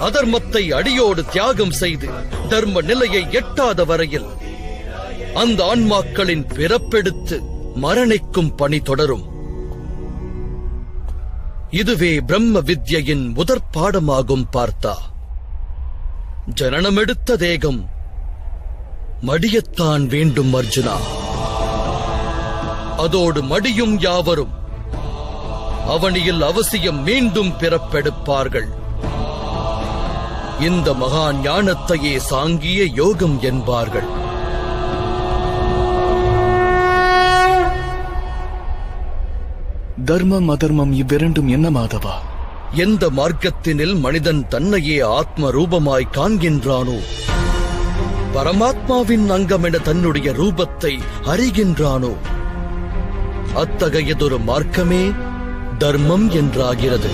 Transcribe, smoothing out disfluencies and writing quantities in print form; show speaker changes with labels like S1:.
S1: அதர்மத்தை அடியோடு தியாகம் செய்து தர்ம நிலையை எட்டாத வரையில் அந்த ஆன்மாக்களின் பிறப்பெடுத்து மரணிக்கும் பணி தொடரும். இதுவே பிரம்ம வித்யின் முதற் பாடமாகும். பார்த்தா, ஜனனமெடுத்த தேகம் மடியத்தான் வேண்டும் அர்ஜுனா. அதோடு மடியும் யாவரும் அவனியில் அவசியம் மீண்டும் பிறப்பெடுப்பார்கள். இந்த மகா ஞானத்தையே சாங்கிய யோகம் என்பார்கள்.
S2: தர்மம் அதர்மம் இவ்விரண்டும் என்ன மாதவா?
S1: எந்த மார்க்கத்தினில் மனிதன் தன்னையே ஆத்ம ரூபமாய் காண்கின்றானோ, பரமாத்மாவின் அங்கமென தன்னுடைய ரூபத்தை அறிகின்றானோ, அத்தகையதொரு மார்க்கமே தர்மம் என்றாகிறது.